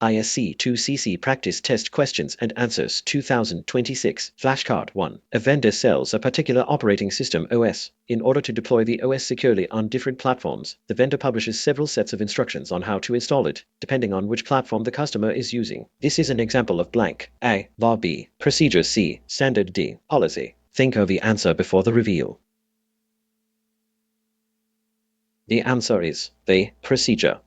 ISC2 CC Practice Test Questions and Answers 2026. Flashcard 1. A vendor sells a particular operating system OS. In order to deploy the OS securely on different platforms, the vendor publishes several sets of instructions on how to install it, depending on which platform the customer is using. This is an example of blank. A. Law. B. Procedure. C. Standard. D. Policy. Think of the answer before the reveal. The answer is the procedure.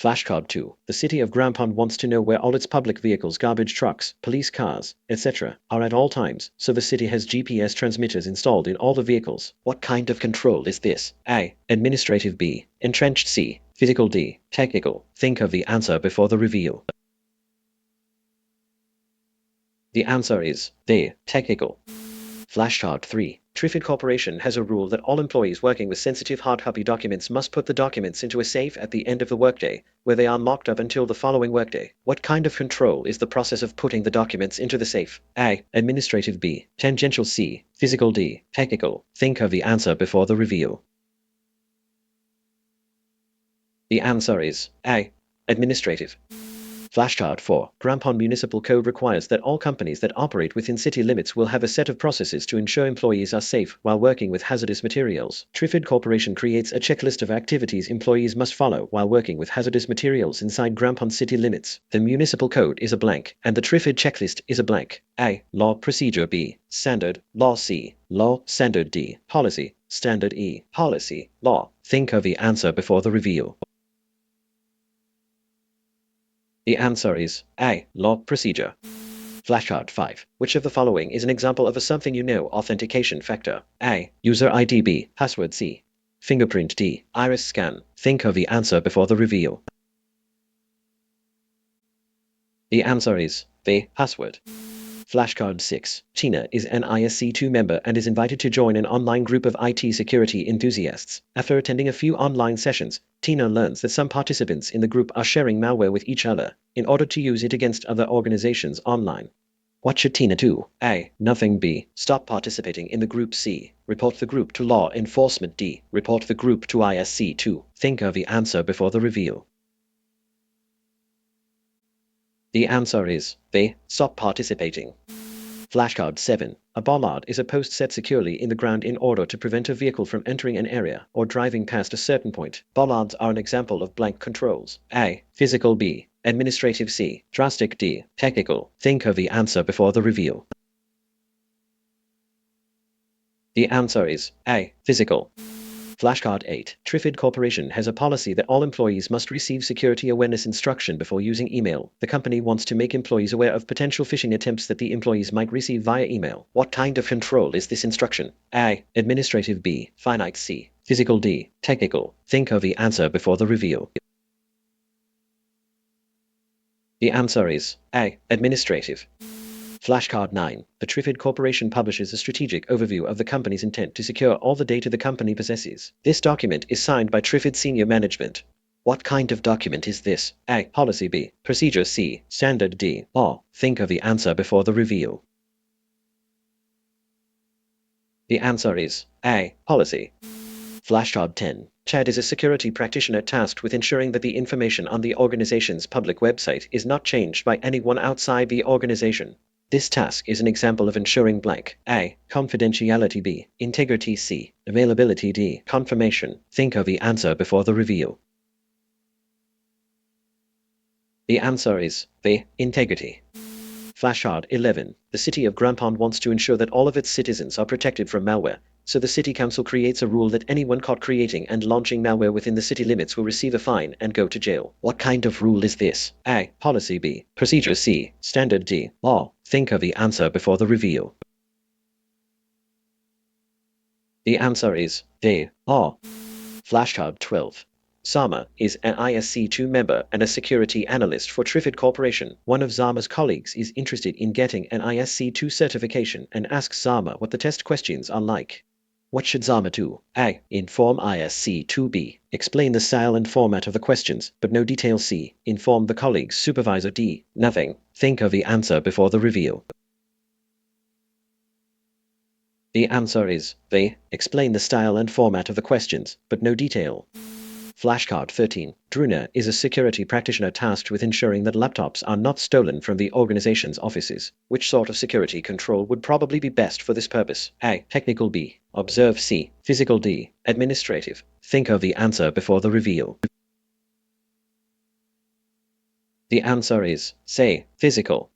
Flashcard 2. The city of Grampon wants to know where all its public vehicles, garbage trucks, police cars, etc. are at all times, so the city has GPS transmitters installed in all the vehicles. What kind of control is this? A. Administrative. B. Entrenched. C. Physical. D. Technical. Think of the answer before the reveal. The answer is the technical. Flashcard 3. Trifid Corporation has a rule that all employees working with sensitive hard copy documents must put the documents into a safe at the end of the workday, where they are locked up until the following workday. What kind of control is the process of putting the documents into the safe? A. Administrative. B. Tangential. C. Physical. D. Technical. Think of the answer before the reveal. The answer is A. Administrative. Flashcard 4. Grampon Municipal Code requires that all companies that operate within city limits will have a set of processes to ensure employees are safe while working with hazardous materials. Trifid Corporation creates a checklist of activities employees must follow while working with hazardous materials inside Grampon city limits. The municipal code is a blank, and the Trifid checklist is a blank. A. Law. Procedure. B. Standard. Law. C. Law. Standard. D. Policy. Standard. E. Policy. Law. Think of the answer before the reveal. The answer is A. Law. Procedure. Flashcard 5. Which of the following is an example of a something you know authentication factor? A. User ID. B. Password. C. Fingerprint. D. Iris scan. Think of the answer before the reveal. The answer is the password. Flashcard 6. Tina is an ISC2 member and is invited to join an online group of IT security enthusiasts. After attending a few online sessions, Tina learns that some participants in the group are sharing malware with each other in order to use it against other organizations online. What should Tina do? A. Nothing. B. Stop participating in the group. C. Report the group to law enforcement. D. Report the group to ISC2. Think of the answer before the reveal. The answer is B. Stop participating. Flashcard 7. A bollard is a post set securely in the ground in order to prevent a vehicle from entering an area or driving past a certain point. Bollards are an example of blank controls. A. Physical. B. Administrative. C. Drastic. D. Technical. Think of the answer before the reveal. The answer is A. Physical. Flashcard 8. Trifid Corporation has a policy that all employees must receive security awareness instruction before using email. The company wants to make employees aware of potential phishing attempts that the employees might receive via email. What kind of control is this instruction? A. Administrative. B. Finite. C. Physical. D. Technical. Think of the answer before the reveal. The answer is A. Administrative. Flashcard 9. The Trifid Corporation publishes a strategic overview of the company's intent to secure all the data the company possesses. This document is signed by Trifid senior management. What kind of document is this? A. Policy. B. Procedure. C. Standard. D. Law. Think of the answer before the reveal. The answer is A. Policy. Flashcard 10. Chad is a security practitioner tasked with ensuring that the information on the organization's public website is not changed by anyone outside the organization. This task is an example of ensuring blank. A. Confidentiality. B. Integrity. C. Availability. D. Confirmation. Think of the answer before the reveal. The answer is B. Integrity. Flashcard 11. The city of Grampon wants to ensure that all of its citizens are protected from malware, so the city council creates a rule that anyone caught creating and launching malware within the city limits will receive a fine and go to jail. What kind of rule is this? A. Policy. B. Procedure. C. Standard. D. Law. Think of the answer before the reveal. The answer is D. Law. Flashcard 12. Zama is an ISC2 member and a security analyst for Trifid Corporation. One of Zama's colleagues is interested in getting an ISC2 certification and asks Zama what the test questions are like. What should Zama do? A. Inform ISC2. Explain the style and format of the questions, but no details. C. Inform the colleague's supervisor. D. Nothing. Think of the answer before the reveal. The answer is B. Explain the style and format of the questions, but no detail. Flashcard 13. Druna is a security practitioner tasked with ensuring that laptops are not stolen from the organization's offices. Which sort of security control would probably be best for this purpose? A. Technical. B. Observe. C. Physical. D. Administrative. Think of the answer before the reveal. The answer is C. Physical.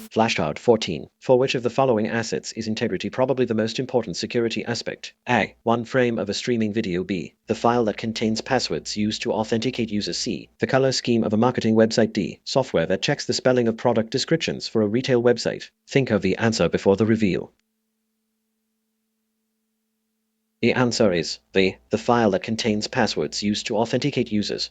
Flashcard 14. For which of the following assets is integrity probably the most important security aspect? A. One frame of a streaming video. B. The file that contains passwords used to authenticate users. C. The color scheme of a marketing website. D. Software that checks the spelling of product descriptions for a retail website. Think of the answer before the reveal. The answer is B. The file that contains passwords used to authenticate users.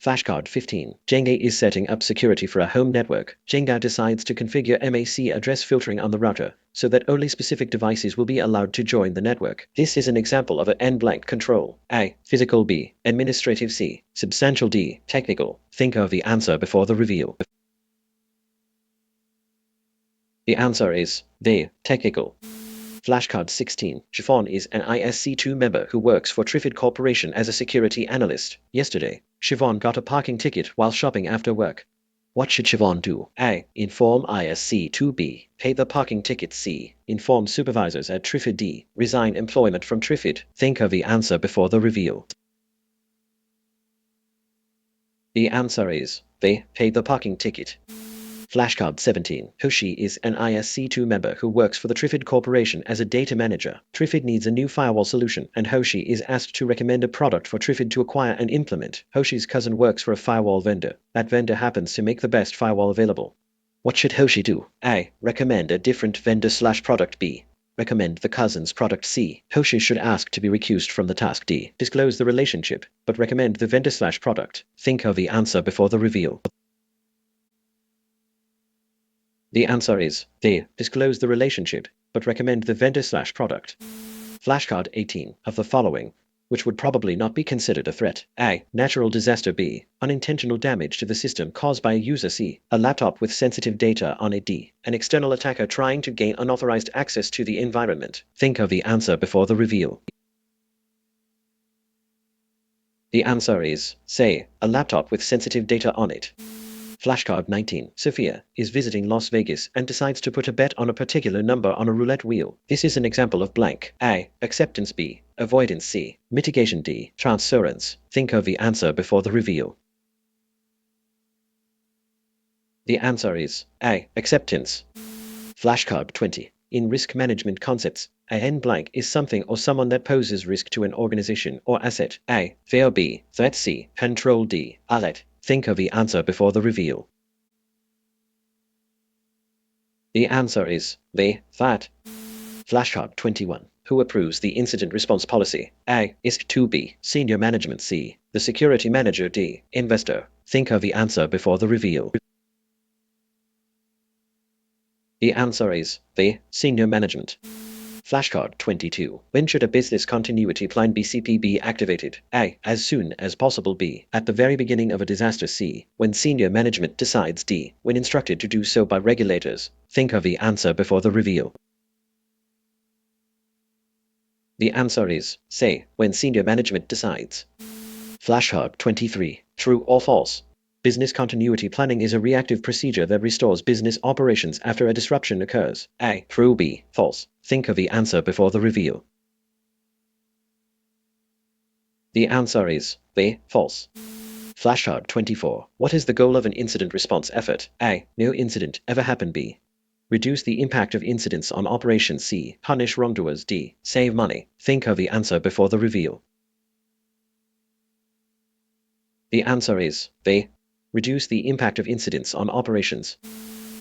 Flashcard 15. Jenga is setting up security for a home network. Jenga decides to configure MAC address filtering on the router so that only specific devices will be allowed to join the network. This is an example of an N-blank control. A. Physical. B. Administrative. C. Substantial. D. Technical. Think of the answer before the reveal. The answer is B. Technical. Flashcard 16. Chiffon is an ISC2 member who works for Trifid Corporation as a security analyst. Yesterday, Chiffon got a parking ticket while shopping after work. What should Chiffon do? A. Inform ISC2. B. Pay the parking ticket. C. Inform supervisors at Trifid. D. Resign employment from Trifid. Think of the answer before the reveal. The answer is B. Pay the parking ticket. Flashcard 17. Hoshi is an ISC2 member who works for the Trifid Corporation as a data manager. Trifid needs a new firewall solution, and Hoshi is asked to recommend a product for Trifid to acquire and implement. Hoshi's cousin works for a firewall vendor. That vendor happens to make the best firewall available. What should Hoshi do? A. Recommend a different vendor/product. B. Recommend the cousin's product. C. Hoshi should ask to be recused from the task. D. Disclose the relationship, but recommend the vendor/product. Think of the answer before the reveal. The answer is D. Disclose the relationship, but recommend the vendor/product. Flashcard 18. Of the following, which would probably not be considered a threat? A. Natural disaster. B. Unintentional damage to the system caused by a user. C. A laptop with sensitive data on it. D. An external attacker trying to gain unauthorized access to the environment. Think of the answer before the reveal. The answer is C. A laptop with sensitive data on it. Flashcard 19. Sophia is visiting Las Vegas and decides to put a bet on a particular number on a roulette wheel. This is an example of blank. A. Acceptance. B. Avoidance. C. Mitigation. D. Transference. Think of the answer before the reveal. The answer is A. Acceptance. Flashcard 20. In risk management concepts, a N blank is something or someone that poses risk to an organization or asset. A. Fear. B. Threat. C. Control. D. Alert. Think of the answer before the reveal. The answer is B. That. Flashcard 21. Who approves the incident response policy? A. ISC2. B. Senior management. C. The security manager. D. Investor. Think of the answer before the reveal. The answer is B. Senior management. Flashcard 22. When should a business continuity plan BCP be activated? A. As soon as possible. B. At the very beginning of a disaster. C. When senior management decides. D. When instructed to do so by regulators. Think of the answer before the reveal. The answer is C. When senior management decides. Flashcard 23. True or false? Business continuity planning is a reactive procedure that restores business operations after a disruption occurs. A. True. B. False. Think of the answer before the reveal. The answer is B. False. Flashcard 24. What is the goal of an incident response effort? A. No incident ever happened. B. Reduce the impact of incidents on operations. C. Punish wrongdoers. D. Save money. Think of the answer before the reveal. The answer is B. Reduce the impact of incidents on operations.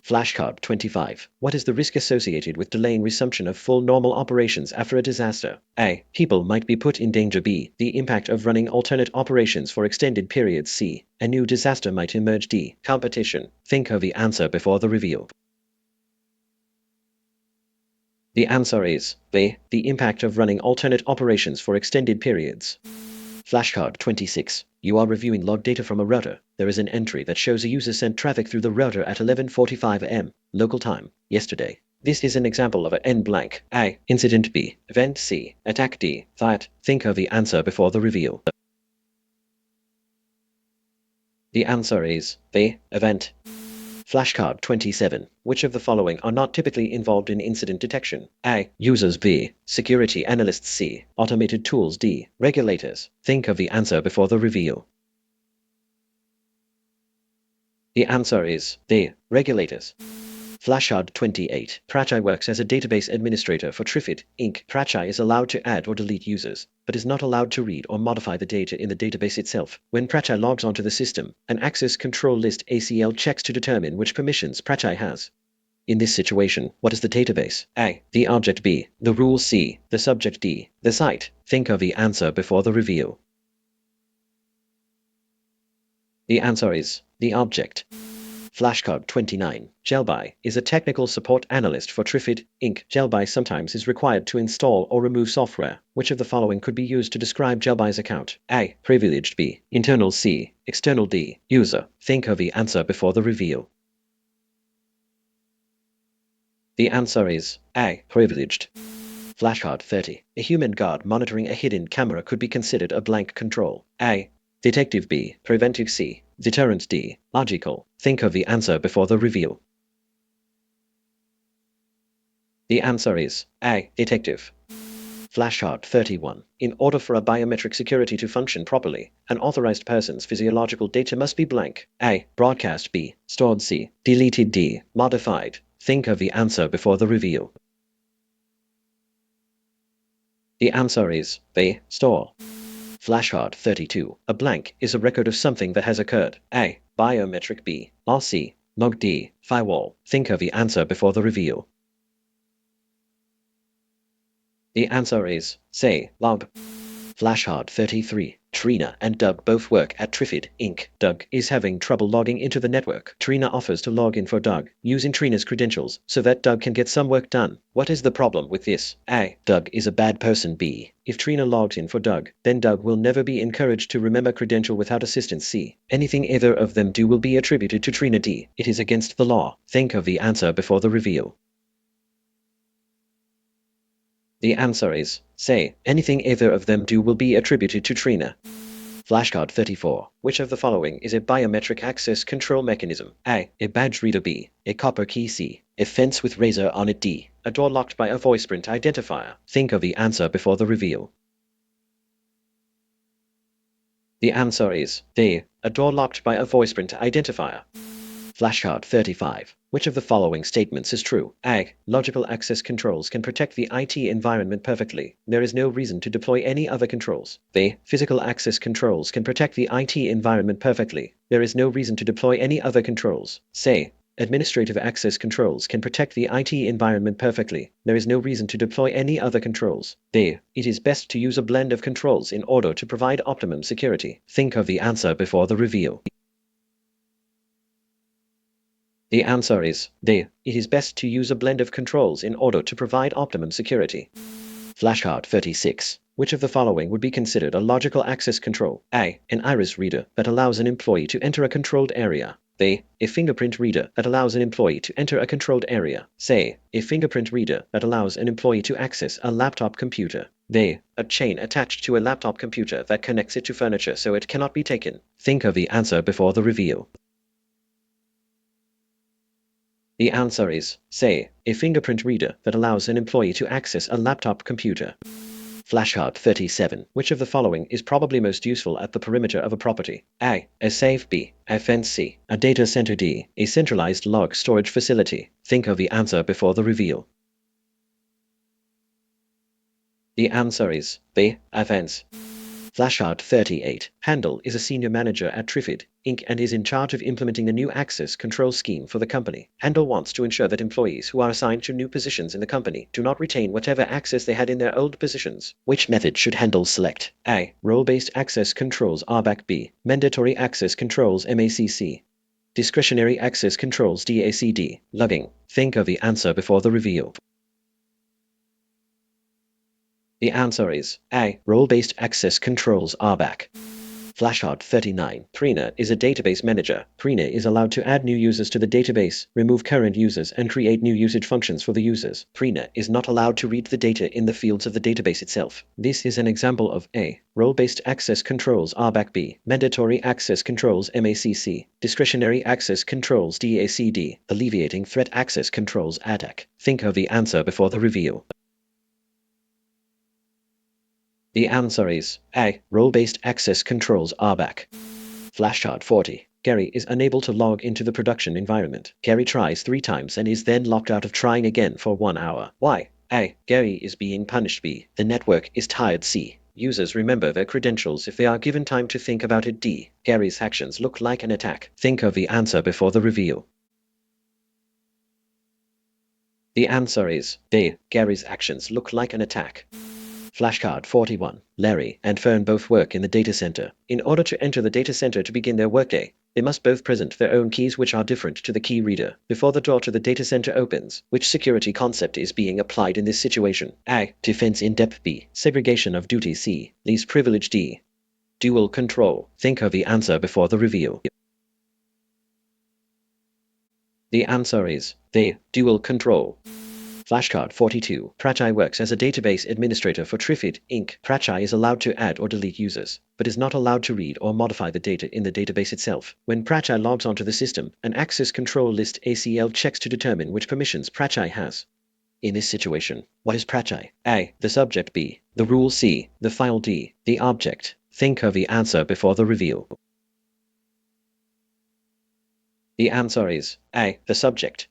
Flashcard 25. What is the risk associated with delaying resumption of full normal operations after a disaster? A. People might be put in danger. B. The impact of running alternate operations for extended periods. C. A new disaster might emerge. D. Competition. Think of the answer before the reveal. The answer is B. The impact of running alternate operations for extended periods. Flashcard 26. You are reviewing log data from a router. There is an entry that shows a user sent traffic through the router at 11:45 am, local time, yesterday. This is an example of a N blank. A. Incident. B. Event. C. Attack. D. Threat. Think of the answer before the reveal. The answer is B. Event. Flashcard 27. Which of the following are not typically involved in incident detection? A. Users. B. Security analysts. C. Automated tools. D. Regulators. Think of the answer before the reveal. The answer is D. Regulators. Flashcard 28. Prachai works as a database administrator for Trifid, Inc. Prachai is allowed to add or delete users, but is not allowed to read or modify the data in the database itself. When Prachai logs onto the system, an access control list ACL checks to determine which permissions Prachai has. In this situation, what is the database? A. The object. B. The rule. C. The subject. D. The site. Think of the answer before the reveal. The answer is the object. Flashcard 29. Gelby is a technical support analyst for Trifid, Inc. Gelby sometimes is required to install or remove software. Which of the following could be used to describe Gelby's account? A. Privileged. B. Internal. C. External. D. User. Think of the answer before the reveal. The answer is A. Privileged. Flashcard 30. A human guard monitoring a hidden camera could be considered a blank control. A. Detective. B. Preventive. C. Deterrent. D. Logical. Think of the answer before the reveal. The answer is A. Detective. Flashcard 31. In order for a biometric security to function properly, an authorized person's physiological data must be blank. A. Broadcast. B. Stored. C. Deleted. D. Modified. Think of the answer before the reveal. The answer is B. Store. Flashcard 32. A blank is a record of something that has occurred. A. Biometric. B. RC. Log. D. Firewall. Think of the answer before the reveal. The answer is C. Log. Flashcard 33. Trina and Doug both work at Trifid, Inc. Doug is having trouble logging into the network. Trina offers to log in for Doug, using Trina's credentials, so that Doug can get some work done. What is the problem with this? A. Doug is a bad person. B. If Trina logs in for Doug, then Doug will never be encouraged to remember credential without assistance. C. Anything either of them do will be attributed to Trina. D. It is against the law. Think of the answer before the reveal. The answer is C. Anything either of them do will be attributed to Trina. Flashcard 34. Which of the following is a biometric access control mechanism? A. A badge reader. B. A copper key. C. A fence with razor on it. D. A door locked by a voice print identifier. Think of the answer before the reveal. The answer is D. A door locked by a voice print identifier. Flashcard 35. Which of the following statements is true? A. Logical access controls can protect the IT environment perfectly. There is no reason to deploy any other controls. B. Physical access controls can protect the IT environment perfectly. There is no reason to deploy any other controls. C. Administrative access controls can protect the IT environment perfectly. There is no reason to deploy any other controls. D. It is best to use a blend of controls in order to provide optimum security. Think of the answer before the reveal. The answer is D. It is best to use a blend of controls in order to provide optimum security. Flashcard 36. Which of the following would be considered a logical access control? A. An iris reader that allows an employee to enter a controlled area. B. A fingerprint reader that allows an employee to enter a controlled area. C. A fingerprint reader that allows an employee to access a laptop computer. D. A chain attached to a laptop computer that connects it to furniture so it cannot be taken. Think of the answer before the reveal. The answer is C. A fingerprint reader that allows an employee to access a laptop computer. Flashcard 37. Which of the following is probably most useful at the perimeter of a property? A. A safe. B. A fence. C. A data center. D. A centralized log storage facility. Think of the answer before the reveal. The answer is B. A fence. Flashcard 38. Handel is a senior manager at Trifid, Inc. and is in charge of implementing a new access control scheme for the company. Handel wants to ensure that employees who are assigned to new positions in the company do not retain whatever access they had in their old positions. Which method should Handel select? A. Role-based access controls RBAC. B. Mandatory access controls MACC. Discretionary access controls DACD. Logging. Think of the answer before the reveal. The answer is A. Role-based access controls RBAC. Flashcard 39. Trina is a database manager. Trina is allowed to add new users to the database, remove current users, and create new usage functions for the users. Trina is not allowed to read the data in the fields of the database itself. This is an example of A. Role-based access controls RBAC. B. Mandatory access controls MACC. Discretionary access controls DACD. Alleviating threat access controls ATAC. Think of the answer before the review. The answer is A. Role-based access controls RBAC. Flashcard 40. Gary is unable to log into the production environment. Gary tries 3 times and is then locked out of trying again for 1 hour. Why? A. Gary is being punished. B. The network is tired. C. Users remember their credentials if they are given time to think about it. D. Gary's actions look like an attack. Think of the answer before the review. The answer is B. Gary's actions look like an attack. Flashcard 41. Larry and Fern both work in the data center. In order to enter the data center to begin their workday, they must both present their own keys which are different to the key reader before the door to the data center opens. Which security concept is being applied in this situation? A. Defense in depth. B. Segregation of duties. C. Least privilege. D. Dual control. Think of the answer before the review. The answer is the dual control. Flashcard 42. Prachai works as a database administrator for Trifid, Inc. Prachai is allowed to add or delete users, but is not allowed to read or modify the data in the database itself. When Prachai logs onto the system, an access control list ACL checks to determine which permissions Prachai has. In this situation, what is Prachai? A. The subject. B. The rule. C. The file. D. The object. Think of the answer before the review. The answer is A. The subject.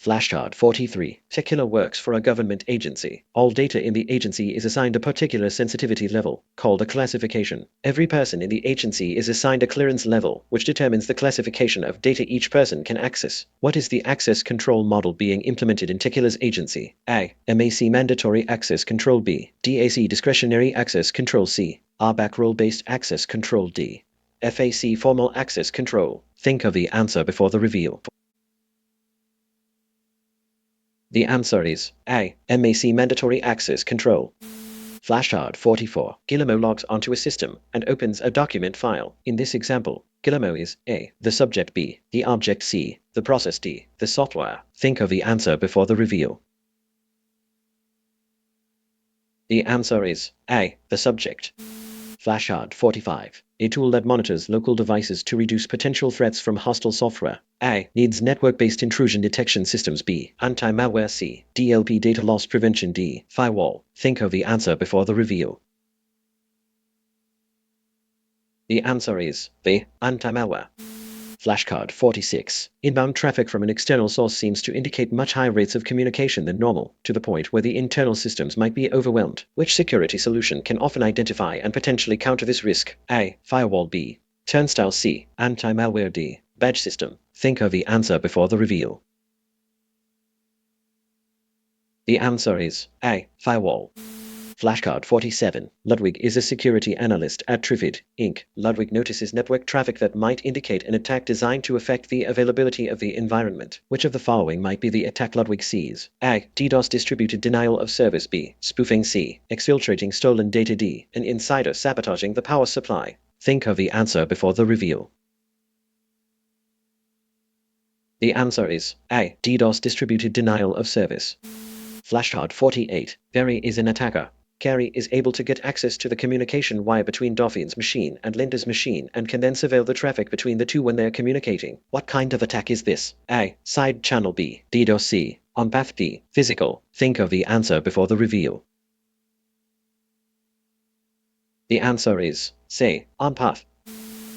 Flashcard 43. Secular works for a government agency. All data in the agency is assigned a particular sensitivity level, called a classification. Every person in the agency is assigned a clearance level, which determines the classification of data each person can access. What is the access control model being implemented in Tequila's agency? A. MAC Mandatory Access Control. B. DAC Discretionary Access Control. C. RBAC Role-Based Access Control. D. FAC Formal Access Control. Think of the answer before the review. The answer is A. MAC Mandatory Access Control. Flashcard 44. Guillermo logs onto a system and opens a document file. In this example, Guillermo is A. The subject. B. The object. C. The process. D. The software. Think of the answer before the review. The answer is A. The subject. Flashcard 45. A tool that monitors local devices to reduce potential threats from hostile software. A. Needs network-based intrusion detection systems. B. Anti-malware. C. DLP data loss prevention. D. Firewall. Think of the answer before the review. The answer is B. Anti-malware. Flashcard 46. Inbound traffic from an external source seems to indicate much higher rates of communication than normal, to the point where the internal systems might be overwhelmed. Which security solution can often identify and potentially counter this risk? A. Firewall. B. Turnstile. C. Anti-malware. D. Badge system. Think of the answer before the review. The answer is A. Firewall. Flashcard 47. Ludwig is a security analyst at Trifid, Inc. Ludwig notices network traffic that might indicate an attack designed to affect the availability of the environment. Which of the following might be the attack Ludwig sees? A. DDoS distributed denial of service. B. Spoofing. C. Exfiltrating stolen data. D. An insider sabotaging the power supply. Think of the answer before the review. The answer is A. DDoS distributed denial of service. Flashcard 48. Gary is an attacker. Gary is able to get access to the communication wire between Dauphin's machine and Linda's machine and can then surveil the traffic between the two when they are communicating. What kind of attack is this? A. Side channel. B. DDoS. C. On path. D. Physical. Think of the answer before the review. The answer is C. On path.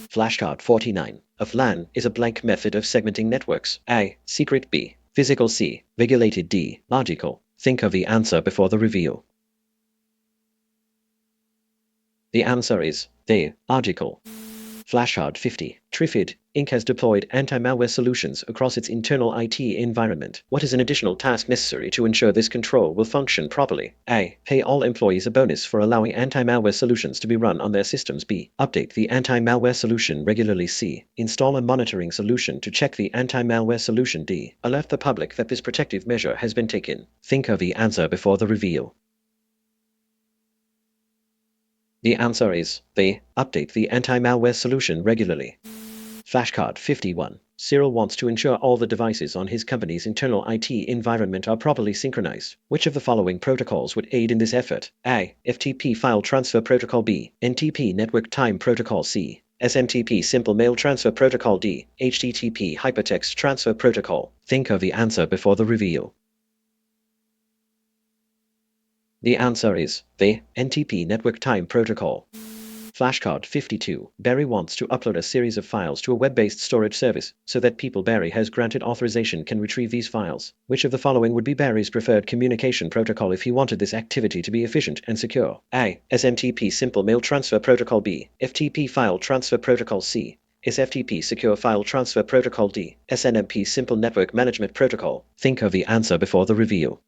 Flashcard 49. A FLAN is a blank method of segmenting networks. A. Secret. B. Physical. C. Regulated. D. Logical. Think of the answer before the review. The answer is D. Logical. Flashcard 50. Trifid, Inc. has deployed anti-malware solutions across its internal IT environment. What is an additional task necessary to ensure this control will function properly? A. Pay all employees a bonus for allowing anti-malware solutions to be run on their systems. B. Update the anti-malware solution regularly. C. Install a monitoring solution to check the anti-malware solution. D. Alert the public that this protective measure has been taken. Think of the answer before the reveal. The answer is they update the anti-malware solution regularly. Flashcard 51. Cyril wants to ensure all the devices on his company's internal IT environment are properly synchronized. Which of the following protocols would aid in this effort? A. FTP File Transfer Protocol. B. NTP Network Time Protocol. C. SMTP Simple Mail Transfer Protocol. D. HTTP Hypertext Transfer Protocol. Think of the answer before the reveal. The answer is the NTP Network Time Protocol. Flashcard 52. Barry wants to upload a series of files to a web-based storage service so that people Barry has granted authorization can retrieve these files. Which of the following would be Barry's preferred communication protocol if he wanted this activity to be efficient and secure? A. SMTP Simple Mail Transfer Protocol. B. FTP File Transfer Protocol. C. SFTP Secure File Transfer Protocol. D. SNMP Simple Network Management Protocol. Think of the answer before the reveal.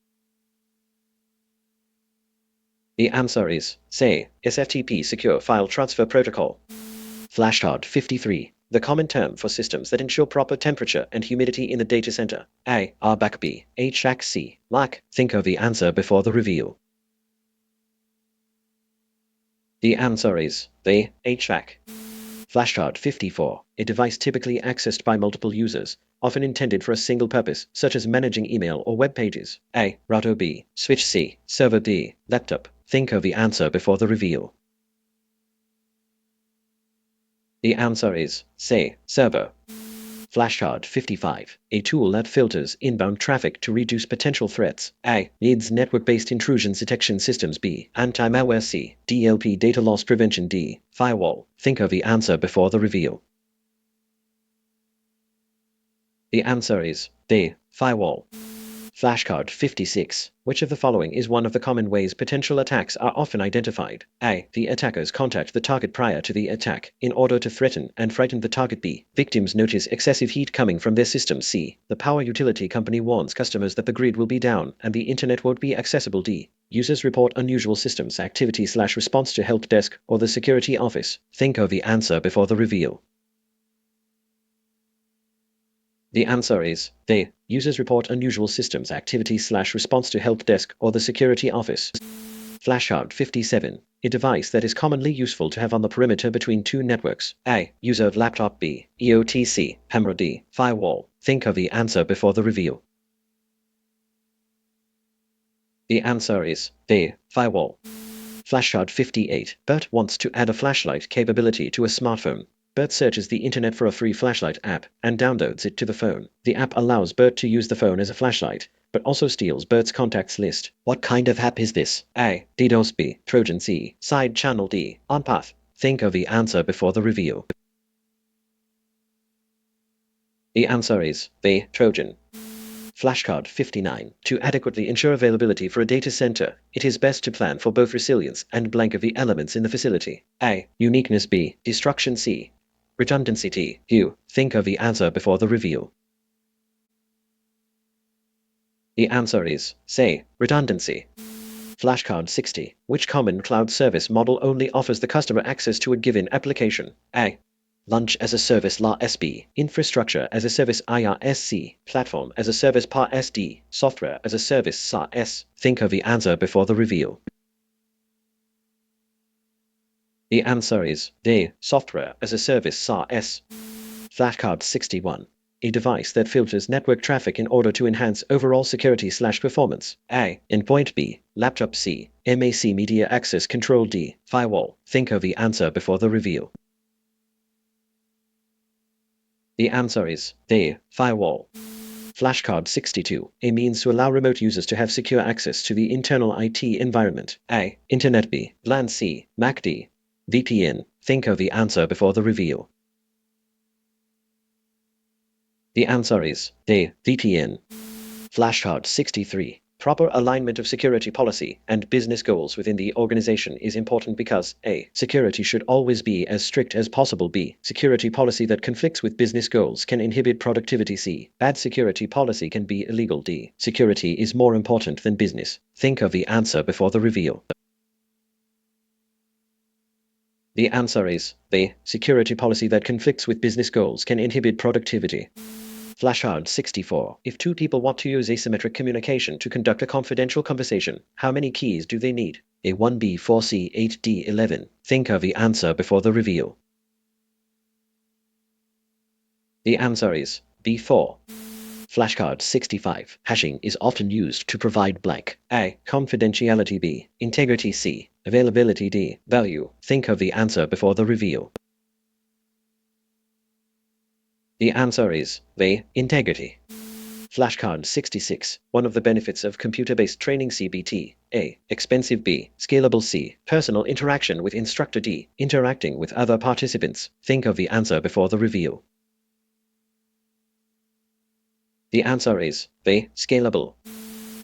The answer is, say, SFTP Secure File Transfer Protocol. Flashcard 53. The common term for systems that ensure proper temperature and humidity in the data center. A. RBAC. B. HVAC. C. LAC. Think of the answer before the reveal. The answer is the HVAC. Flashcard 54. A device typically accessed by multiple users, often intended for a single purpose, such as managing email or web pages. A. Router. B. Switch. C. Server. D. Laptop. Think of the answer before the reveal. The answer is, say, server. Flashcard 55. A tool that filters inbound traffic to reduce potential threats. A. Needs network-based intrusion detection systems. B. Anti-malware. C. DLP data loss prevention. D. Firewall. Think of the answer before the reveal. The answer is D. Firewall. Flashcard 56. Which of the following is one of the common ways potential attacks are often identified? A. The attackers contact the target prior to the attack in order to threaten and frighten the target. B. Victims notice excessive heat coming from their system. C. The power utility company warns customers that the grid will be down and the internet won't be accessible. D. Users report unusual systems activity/response to help desk or the security office. Think of the answer before the reveal. The answer is D. Users report unusual systems activity/response to help desk or the security office. Flashcard 57. A device that is commonly useful to have on the perimeter between two networks. A. User laptop. B. EOTC. Camera. D. Firewall. Think of the answer before the reveal. The answer is D. Firewall. Flashcard 58. Bert wants to add a flashlight capability to a smartphone. Bert searches the internet for a free flashlight app and downloads it to the phone. The app allows Bert to use the phone as a flashlight, but also steals Bert's contacts list. What kind of app is this? A. DDoS. B. Trojan. C. Side channel. D. OnPath. Think of the answer before the reveal. The answer is the Trojan. Flashcard 59. To adequately ensure availability for a data center, it is best to plan for both resilience and blank of the elements in the facility. A. Uniqueness. B. Destruction. C. Redundancy. D. You. Think of the answer before the reveal. The answer is, say, redundancy. Flashcard 60. Which common cloud service model only offers the customer access to a given application? A. Launch as a Service LASB, Infrastructure as a Service IRSC, Platform as a Service PAR-SD, Software as a Service SaaS. Think of the answer before the reveal. The answer is D. Software as a Service SaaS. Flashcard 61. A device that filters network traffic in order to enhance overall security/performance. A. Endpoint. B. Laptop. C. MAC Media Access Control. D. Firewall. Think of the answer before the reveal. The answer is D. Firewall. Flashcard 62. A means to allow remote users to have secure access to the internal IT environment. A. Internet. B. LAN. C. MAC. D. VPN. Think of the answer before the reveal. The answer is D. VPN. Flashcard 63. Proper alignment of security policy and business goals within the organization is important because A. Security should always be as strict as possible. B. Security policy that conflicts with business goals can inhibit productivity. C. Bad security policy can be illegal. D. Security is more important than business. Think of the answer before the reveal. The answer is B. Security policy that conflicts with business goals can inhibit productivity. Flashcard 64. If two people want to use asymmetric communication to conduct a confidential conversation, how many keys do they need? A1B 4C 8D 11. Think of the answer before the reveal. The answer is B4. Flashcard 65. Hashing is often used to provide blank. A. Confidentiality. B. Integrity. C. Availability. D. Value. Think of the answer before the reveal. The answer is B. Integrity. Flashcard 66. One of the benefits of computer-based training CBT. A. Expensive. B. Scalable. C. Personal interaction with instructor. D. Interacting with other participants. Think of the answer before the reveal. The answer is B. Scalable.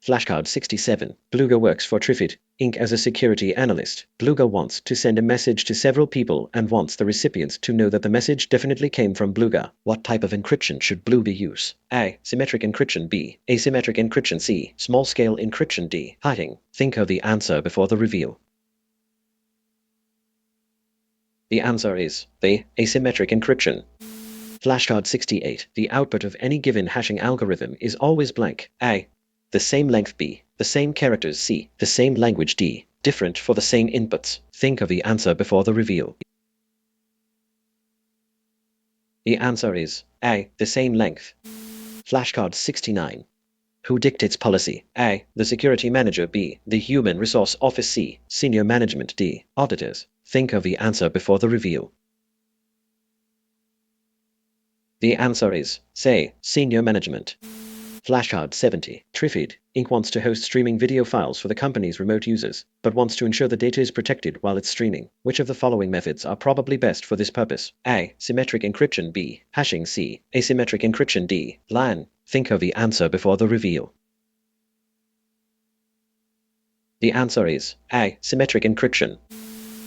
Flashcard 67. Bluga works for Trifid, Inc. as a security analyst. Bluga wants to send a message to several people and wants the recipients to know that the message definitely came from Bluga. What type of encryption should Bluga use? A. Symmetric encryption. B. Asymmetric encryption. C. Small-scale encryption. D. Hiding. Think of the answer before the reveal. The answer is B. Asymmetric encryption. Flashcard 68. The output of any given hashing algorithm is always blank. A. The same length. B. The same characters. C. The same language. D. Different for the same inputs. Think of the answer before the reveal. The answer is A. The same length. Flashcard 69. Who dictates policy? A. The security manager. B. The human resource office. C. Senior management. D. Auditors. Think of the answer before the reveal. The answer is C. Senior management. Flashcard 70. Trifid, Inc. wants to host streaming video files for the company's remote users, but wants to ensure the data is protected while it's streaming. Which of the following methods are probably best for this purpose? A. Symmetric encryption. B. Hashing. C. Asymmetric encryption. D. LAN. Think of the answer before the reveal. The answer is A. Symmetric encryption.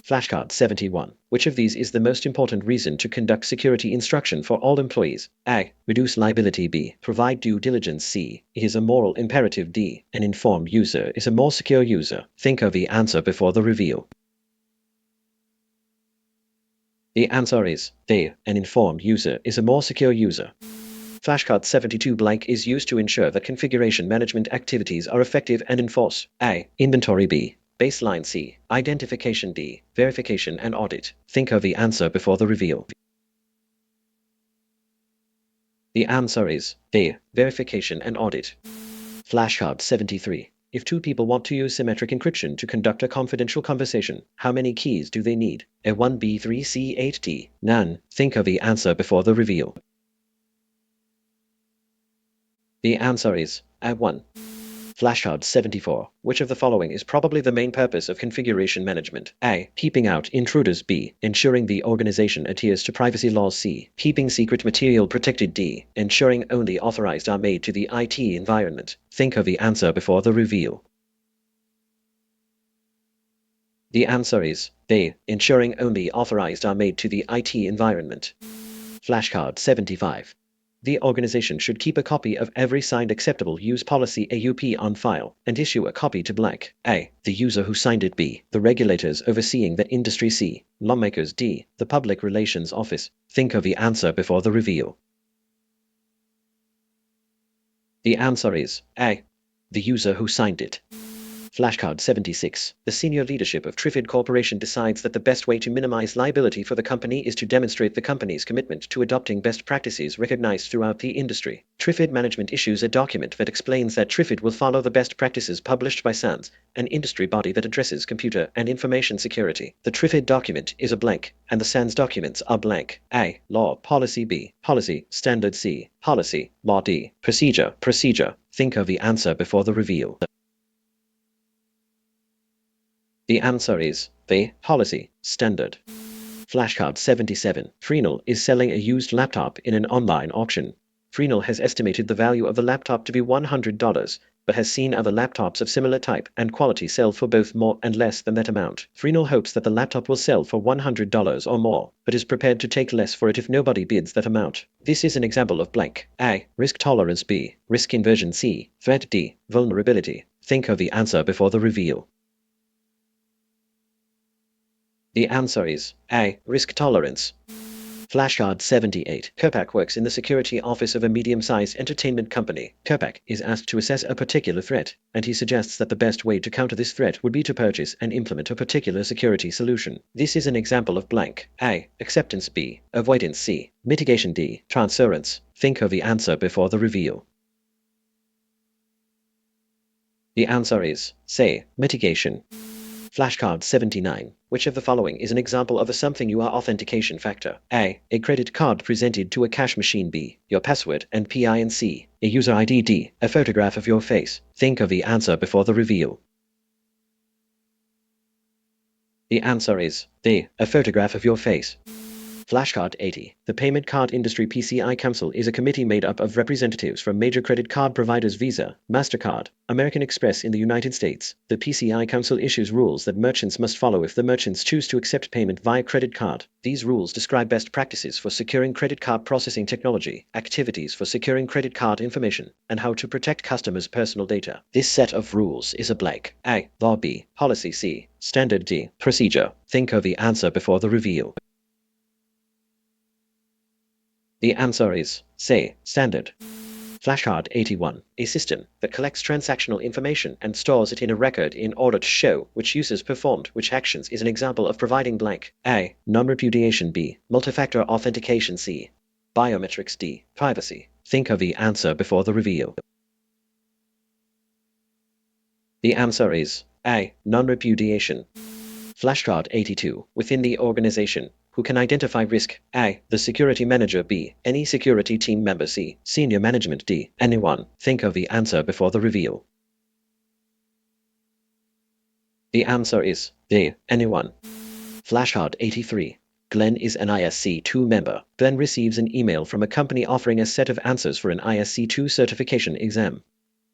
Flashcard 71. Which of these is the most important reason to conduct security instruction for all employees? A. Reduce liability. B. Provide due diligence. C. It is a moral imperative. D. An informed user is a more secure user. Think of the answer before the reveal. The answer is D. An informed user is a more secure user. Flashcard 72 blank is used to ensure that configuration management activities are effective and enforce. A. Inventory. B. Baseline. C. Identification. D. Verification and audit. Think of the answer before the reveal. The answer is D. Verification and audit. Flashcard 73. If two people want to use symmetric encryption to conduct a confidential conversation, how many keys do they need? A1B3C8D. None. Think of the answer before the reveal. The answer is A1. Flashcard 74. Which of the following is probably the main purpose of configuration management? A. Keeping out intruders. B. Ensuring the organization adheres to privacy laws. C. Keeping secret material protected. D. Ensuring only authorized are made to the IT environment. Think of the answer before the reveal. The answer is B. Ensuring only authorized are made to the IT environment. Flashcard 75. The organization should keep a copy of every signed acceptable use policy AUP on file and issue a copy to blank. A. The user who signed it. B. The regulators overseeing the industry. C. Lawmakers. D. The Public Relations Office. Think of the answer before the reveal. The answer is A. The user who signed it. Flashcard 76. The senior leadership of Trifid Corporation decides that the best way to minimize liability for the company is to demonstrate the company's commitment to adopting best practices recognized throughout the industry. Trifid management issues a document that explains that Trifid will follow the best practices published by SANS, an industry body that addresses computer and information security. The Trifid document is a blank, and the SANS documents are blank. A. Law. Policy. B. Policy. Standard. C. Policy. Law. D. Procedure. Procedure. Think of the answer before the reveal. The answer is B. Policy. Standard. Flashcard 77. Freenel is selling a used laptop in an online auction. Freenel has estimated the value of the laptop to be $100, but has seen other laptops of similar type and quality sell for both more and less than that amount. Freenel hopes that the laptop will sell for $100 or more, but is prepared to take less for it if nobody bids that amount. This is an example of blank. A. Risk tolerance. B. Risk inversion. C. Threat. D. Vulnerability. Think of the answer before the reveal. The answer is A. Risk tolerance. Flashcard 78. Kopak works in the security office of a medium-sized entertainment company. Kopak is asked to assess a particular threat, and he suggests that the best way to counter this threat would be to purchase and implement a particular security solution. This is an example of blank. A. Acceptance. B. Avoidance. C. Mitigation. D. Transference. Think of the answer before the reveal. The answer is C. Mitigation. Flashcard 79. Which of the following is an example of a something you are authentication factor? A. A credit card presented to a cash machine. B. Your password and PIN. C. A user ID. D. A photograph of your face. Think of the answer before the reveal. The answer is D. A photograph of your face. Flashcard 80. The Payment Card Industry PCI Council is a committee made up of representatives from major credit card providers Visa, MasterCard, American Express in the United States. The PCI Council issues rules that merchants must follow if the merchants choose to accept payment via credit card. These rules describe best practices for securing credit card processing technology, activities for securing credit card information, and how to protect customers' personal data. This set of rules is a blank. A. Law. B. Policy. C. Standard. D. Procedure. Think of the answer before the reveal. The answer is C. Standard. Flashcard 81. A system that collects transactional information and stores it in a record in order to show which users performed which actions is an example of providing blank. A. Non-repudiation. B. Multi-factor authentication. C. Biometrics. D. Privacy. Think of the answer before the reveal. The answer is A. Non-repudiation. Flashcard 82. Within the organization, who can identify risk? A. The security manager. B. Any security team member. C. Senior management. D. Anyone. Think of the answer before the reveal. The answer is D. Anyone. Flashcard 83. Glenn is an ISC2 member. Glenn receives an email from a company offering a set of answers for an ISC2 certification exam.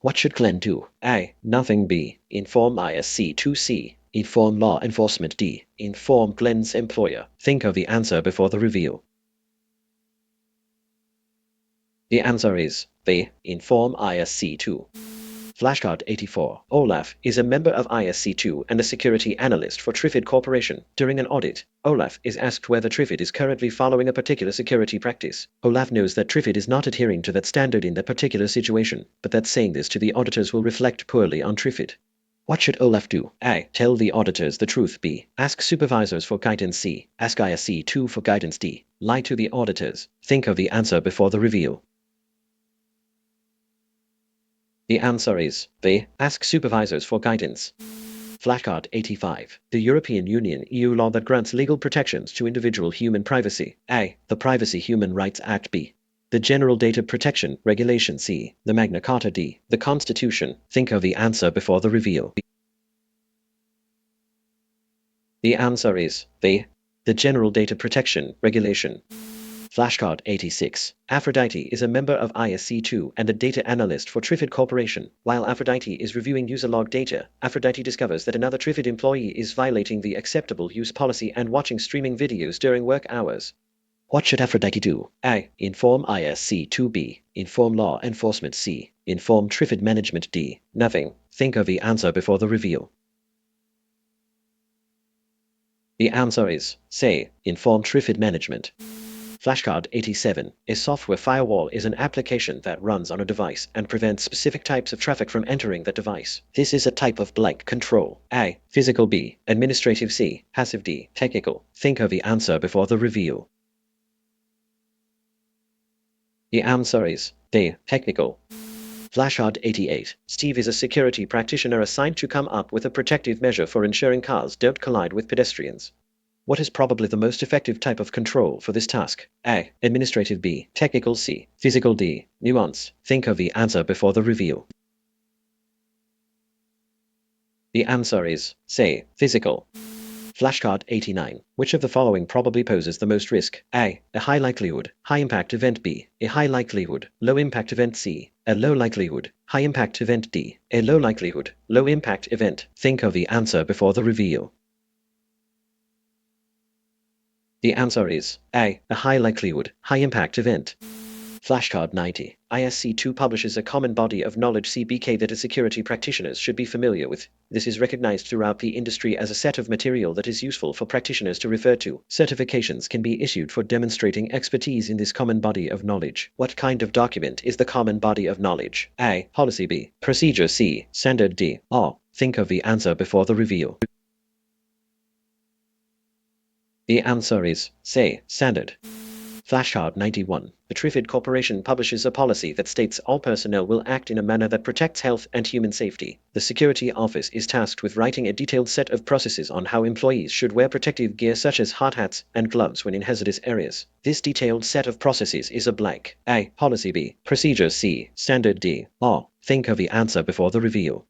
What should Glenn do? A. Nothing. B. Inform ISC2 CC. Inform law enforcement. D. Inform Glenn's employer. Think of the answer before the reveal. The answer is B. Inform ISC2. Flashcard 84. Olaf is a member of ISC2 and a security analyst for Trifid Corporation. During an audit, Olaf is asked whether Trifid is currently following a particular security practice. Olaf knows that Trifid is not adhering to that standard in that particular situation, but that saying this to the auditors will reflect poorly on Trifid. What should Olaf do? A. Tell the auditors the truth. B. Ask supervisors for guidance. C. Ask ISC2 for guidance. D. Lie to the auditors. Think of the answer before the reveal. The answer is B. Ask supervisors for guidance. Flashcard 85. The European Union EU law that grants legal protections to individual human privacy. A. The Privacy Human Rights Act. B. The General Data Protection Regulation. C. The Magna Carta. D. The Constitution. Think of the answer before the reveal. The answer is B. The General Data Protection Regulation. Flashcard 86. Aphrodite is a member of ISC2 and a data analyst for Trifid Corporation. While Aphrodite is reviewing user log data, Aphrodite discovers that another Trifid employee is violating the acceptable use policy and watching streaming videos during work hours. What should Aphrodite do? A. Inform ISC2. B. Inform law enforcement. C. Inform Trifid management. D. Nothing. Think of the answer before the reveal. The answer is C. Inform Trifid management. Flashcard 87. A software firewall is an application that runs on a device and prevents specific types of traffic from entering that device. This is a type of blank control. A. Physical. B. Administrative. C. Passive. D. Technical. Think of the answer before the reveal. The answer is D. Technical. Flashcard 88. Steve is a security practitioner assigned to come up with a protective measure for ensuring cars don't collide with pedestrians. What is probably the most effective type of control for this task? A. Administrative. B. Technical. C. Physical. D. Nuance. Think of the answer before the reveal. The answer is C. Physical. Flashcard 89. Which of the following probably poses the most risk? A. A high likelihood, high impact event. B. A high likelihood, low impact event. C. A low likelihood, high impact event. D. A low likelihood, low impact event. Think of the answer before the reveal. The answer is A. A high likelihood, high impact event. Flashcard 90. ISC2 publishes a common body of knowledge CBK that security practitioners should be familiar with. This is recognized throughout the industry as a set of material that is useful for practitioners to refer to. Certifications can be issued for demonstrating expertise in this common body of knowledge. What kind of document is the common body of knowledge? A. Policy. B. Procedure. C. Standard. D. Or think of the answer before the reveal. The answer is C. Standard. Flashcard 91. The Trifid Corporation publishes a policy that states all personnel will act in a manner that protects health and human safety. The Security Office is tasked with writing a detailed set of processes on how employees should wear protective gear such as hard hats and gloves when in hazardous areas. This detailed set of processes is a blank. A. Policy. B. Procedure. C. Standard. D. Or think of the answer before the reveal.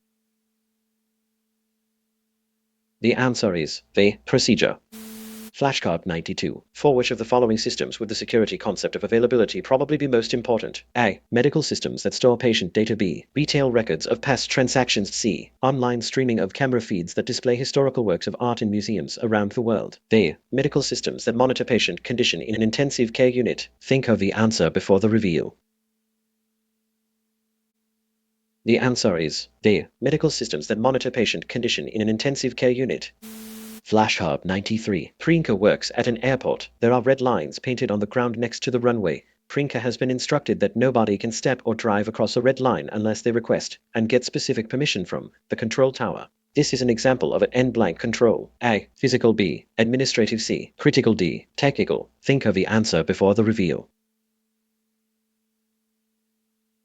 The answer is the procedure. Flashcard 92. For which of the following systems would the security concept of availability probably be most important? A. Medical systems that store patient data. B. Retail records of past transactions. C. Online streaming of camera feeds that display historical works of art in museums around the world. D. Medical systems that monitor patient condition in an intensive care unit. Think of the answer before the reveal. The answer is D. Medical systems that monitor patient condition in an intensive care unit. Flashcard 93. Priyanka works at an airport. There are red lines painted on the ground next to the runway. Priyanka has been instructed that nobody can step or drive across a red line unless they request and get specific permission from the control tower. This is an example of an N-blank control. A. Physical. B. Administrative. C. Critical. D. Technical. Think of the answer before the reveal.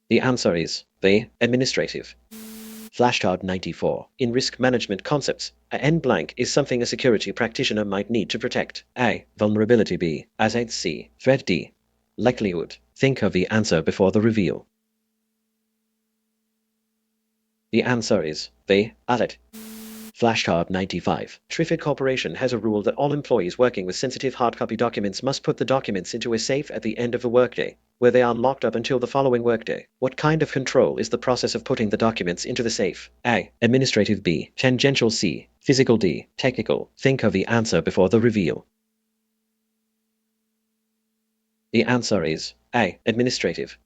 The answer is B. Administrative. Flashcard 94. In risk management concepts, a N-blank is something a security practitioner might need to protect. A. Vulnerability. B. Asset. C. Threat. D. Likelihood. Think of the answer before the reveal. The answer is B. Asset. Flashcard 95. Trifid Corporation has a rule that all employees working with sensitive hardcopy documents must put the documents into a safe at the end of the workday, where they are locked up until the following workday. What kind of control is the process of putting the documents into the safe? A. Administrative. B. Tangential. C. Physical. D. Technical. Think of the answer before the reveal. The answer is A. Administrative.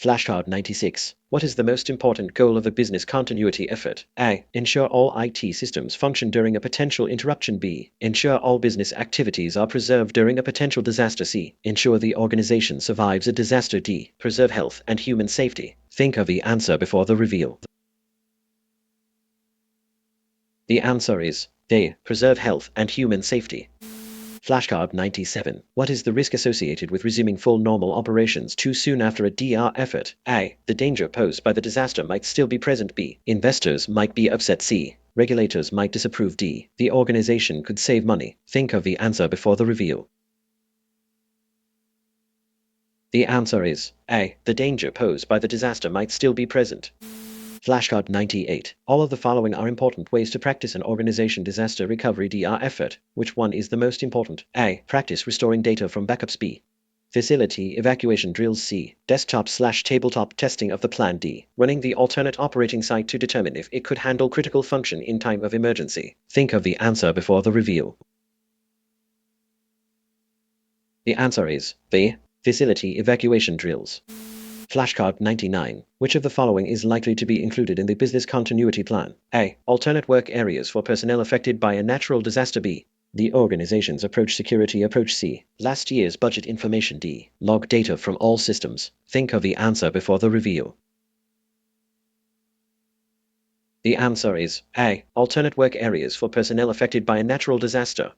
Flashcard 96. What is the most important goal of a business continuity effort? A. Ensure all IT systems function during a potential interruption. B. Ensure all business activities are preserved during a potential disaster. C. Ensure the organization survives a disaster. D. Preserve health and human safety. Think of the answer before the reveal. The answer is D. Preserve health and human safety. Flashcard 97. What is the risk associated with resuming full normal operations too soon after a DR effort? A. The danger posed by the disaster might still be present. B. Investors might be upset. C. Regulators might disapprove. D. The organization could save money. Think of the answer before the reveal. The answer is A. The danger posed by the disaster might still be present. Flashcard 98. All of the following are important ways to practice an organization disaster recovery DR effort. Which one is the most important? A. Practice restoring data from backups. B. Facility evacuation drills. C. Desktop/tabletop testing of the plan. D. Running the alternate operating site to determine if it could handle critical function in time of emergency. Think of the answer before the reveal. The answer is B. Facility evacuation drills. Flashcard 99. Which of the following is likely to be included in the business continuity plan? A. Alternate work areas for personnel affected by a natural disaster. B. The organization's approach security approach. C. Last year's budget information. D. Log data from all systems. Think of the answer before the reveal. The answer is A. Alternate work areas for personnel affected by a natural disaster.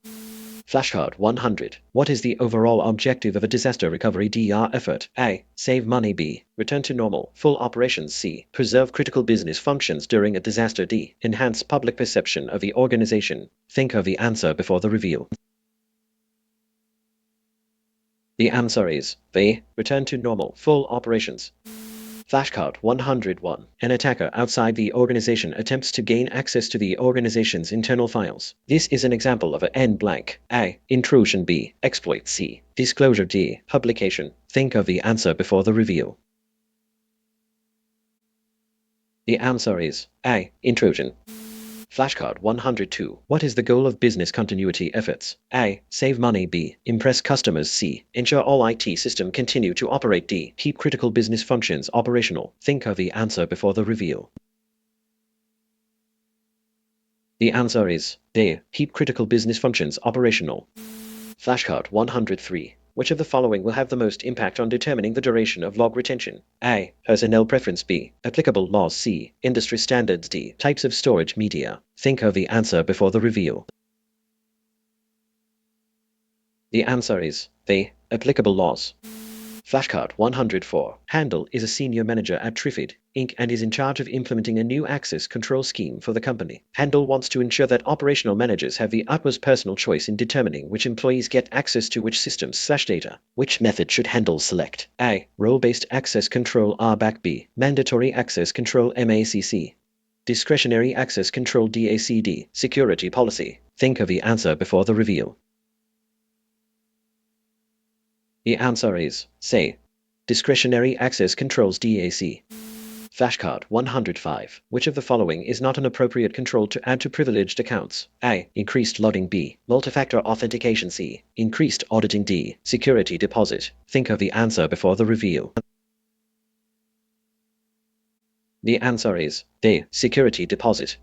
Flashcard 100. What is the overall objective of a disaster recovery DR effort? A. Save money. B. Return to normal, full operations. C. Preserve critical business functions during a disaster. D. Enhance public perception of the organization. Think of the answer before the reveal. The answer is B. Return to normal, full operations. Flashcard 101. An attacker outside the organization attempts to gain access to the organization's internal files. This is an example of a N-blank. A. Intrusion. B. Exploit. C. Disclosure. D. Publication. Think of the answer before the reveal. The answer is A. Intrusion. Flashcard 102. What is the goal of business continuity efforts? A. Save money. B. Impress customers. C. Ensure all IT systems continue to operate. D. Keep critical business functions operational. Think of the answer before the reveal. The answer is D. Keep critical business functions operational. Flashcard 103. Which of the following will have the most impact on determining the duration of log retention? A. Personnel preference. B. Applicable laws. C. Industry standards. D. Types of storage media. Think of the answer before the reveal. The answer is the applicable laws. Flashcard 104. Handel is a senior manager at Trifid, Inc. and is in charge of implementing a new access control scheme for the company. Handel wants to ensure that operational managers have the utmost personal choice in determining which employees get access to which systems/data. Which method should Handel select? A. Role-based access control RBAC. B. Mandatory access control MACC. Discretionary access control DACD. Security policy. Think of the answer before the reveal. The answer is C. Discretionary access controls DAC. Flashcard 105. Which of the following is not an appropriate control to add to privileged accounts? A. Increased logging. B. Multi-factor authentication. C. Increased auditing. D. Security deposit. Think of the answer before the reveal. The answer is D. Security deposit.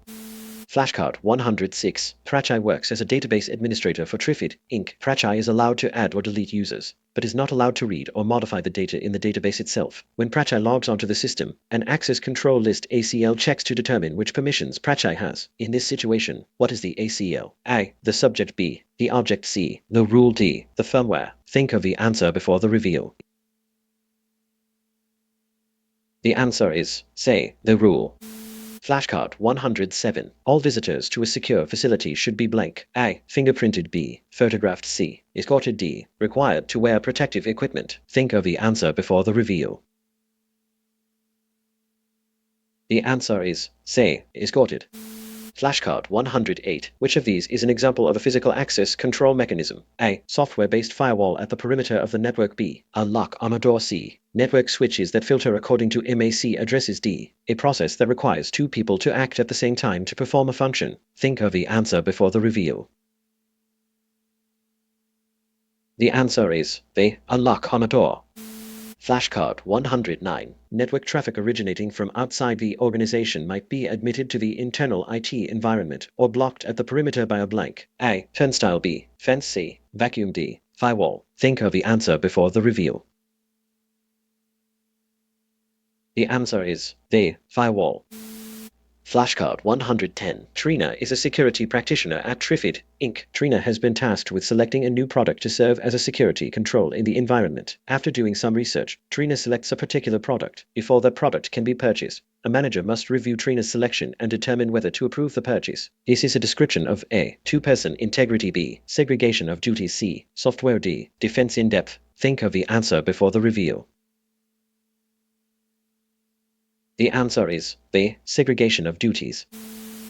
Flashcard 106. Prachai works as a database administrator for Trifid, Inc. Prachai is allowed to add or delete users, but is not allowed to read or modify the data in the database itself. When Prachai logs onto the system, an access control list ACL checks to determine which permissions Prachai has. In this situation, what is the ACL? A. The subject. B. The object. C. The rule. D. The firmware. Think of the answer before the reveal. The answer is C. The rule. Flashcard 107. All visitors to a secure facility should be blank. A. Fingerprinted. B. Photographed. C. Escorted. D. Required to wear protective equipment. Think of the answer before the reveal. The answer is C. Escorted. Flashcard 108. Which of these is an example of a physical access control mechanism? A. Software-based firewall at the perimeter of the network. B. A lock on a door. C. Network switches that filter according to MAC addresses. D. A process that requires two people to act at the same time to perform a function. Think of the answer before the reveal. The answer is B. A lock on a door. Flashcard 109. Network traffic originating from outside the organization might be admitted to the internal IT environment or blocked at the perimeter by a blank. A. Turnstile. B. Fence. C. Vacuum. D. Firewall. Think of the answer before the reveal. The answer is D. Firewall. Flashcard 110. Trina is a security practitioner at Trifid, Inc. Trina has been tasked with selecting a new product to serve as a security control in the environment. After doing some research, Trina selects a particular product. Before that product can be purchased, a manager must review Trina's selection and determine whether to approve the purchase. This is a description of A. Two-person integrity. B. Segregation of duties. C. Software. D. Defense in depth. Think of the answer before the reveal. The answer is B. Segregation of duties.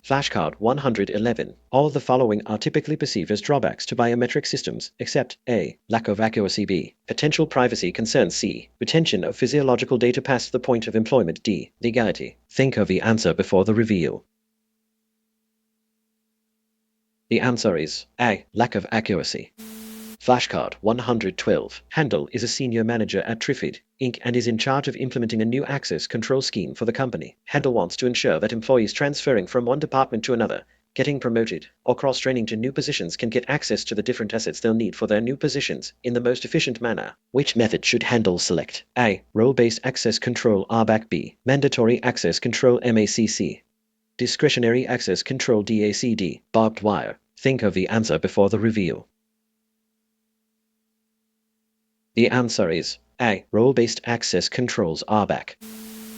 Flashcard 111. All of the following are typically perceived as drawbacks to biometric systems, except A. Lack of accuracy. B. Potential privacy concerns. C. Retention of physiological data past the point of employment. D. Legality. Think of the answer before the reveal. The answer is A. Lack of accuracy. Flashcard 112. Handel is a senior manager at Trifid, Inc. and is in charge of implementing a new access control scheme for the company. Handel wants to ensure that employees transferring from one department to another, getting promoted, or cross-training to new positions can get access to the different assets they'll need for their new positions in the most efficient manner. Which method should Handel select? A. Role-based access control RBAC. B. Mandatory access control MACC. Discretionary access control DACD. Barbed wire. Think of the answer before the reveal. The answer is A. Role-based access controls RBAC.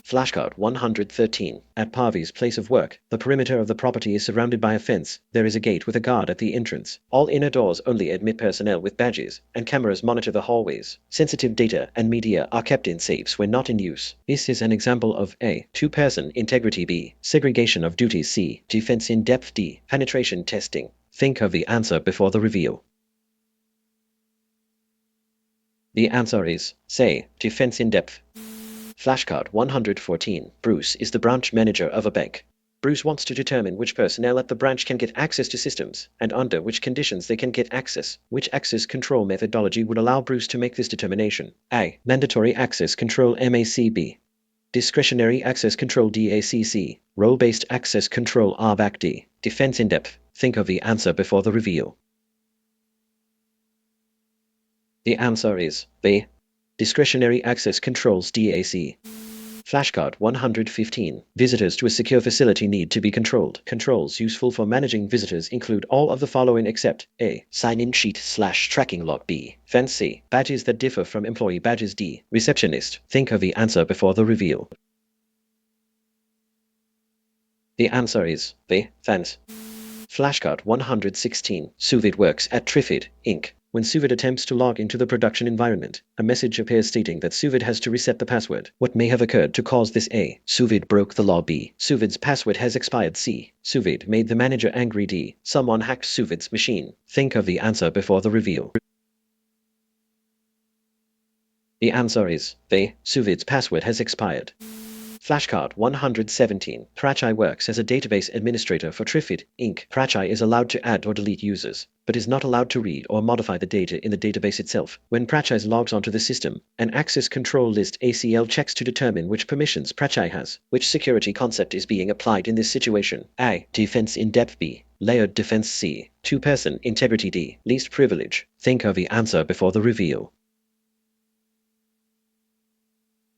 Flashcard 113. At Parvi's place of work, the perimeter of the property is surrounded by a fence. There is a gate with a guard at the entrance. All inner doors only admit personnel with badges, and cameras monitor the hallways. Sensitive data and media are kept in safes when not in use. This is an example of A. Two-person integrity. B. Segregation of duties. C. Defense in depth. D. Penetration testing. Think of the answer before the reveal. The answer is C. Defense in depth. Flashcard 114. Bruce is the branch manager of a bank. Bruce wants to determine which personnel at the branch can get access to systems, and under which conditions they can get access. Which access control methodology would allow Bruce to make this determination? A. Mandatory access control MACB. Discretionary access control DACC. Role-based access control RBAC-D. Defense in depth. Think of the answer before the reveal. The answer is B. Discretionary access controls DAC. Flashcard 115. Visitors to a secure facility need to be controlled. Controls useful for managing visitors include all of the following except A. Sign-in sheet/tracking log. B. Fence. C. Badges that differ from employee badges. D. Receptionist. Think of the answer before the reveal. The answer is B. Fence. Flashcard 116. Suvid works at Trifid, Inc. When Suvid attempts to log into the production environment, a message appears stating that Suvid has to reset the password. What may have occurred to cause this? A. Suvid broke the law. B. Suvid's password has expired. C. Suvid made the manager angry. D. Someone hacked Suvid's machine. Think of the answer before the reveal. The answer is B. Suvid's password has expired. Flashcard 117. Prachai works as a database administrator for Trifid, Inc. Prachai is allowed to add or delete users, but is not allowed to read or modify the data in the database itself. When Prachai logs onto the system, an access control list ACL checks to determine which permissions Prachai has. Which security concept is being applied in this situation? A. Defense in depth. B. Layered defense. C. Two-person integrity. D. Least privilege. Think of the answer before the reveal.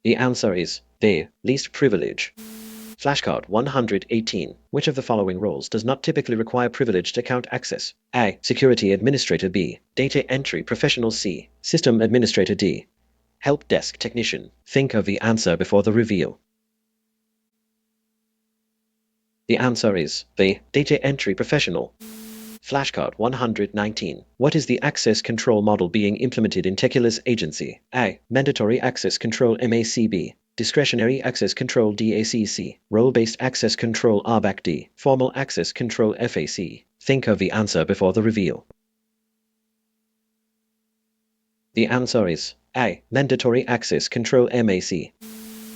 The answer is B. Least privilege. Flashcard 118. Which of the following roles does not typically require privileged account access? A. Security Administrator. B. Data Entry Professional. C. System Administrator. D. Help Desk Technician. Think of the answer before the reveal. The answer is B. Data Entry Professional. Flashcard 119. What is the access control model being implemented in Tequila's agency? A. Mandatory access control MACB. Discretionary access control DACC. Role-based access control RBAC-D. Formal access control FAC. Think of the answer before the reveal. The answer is A. Mandatory access control MAC.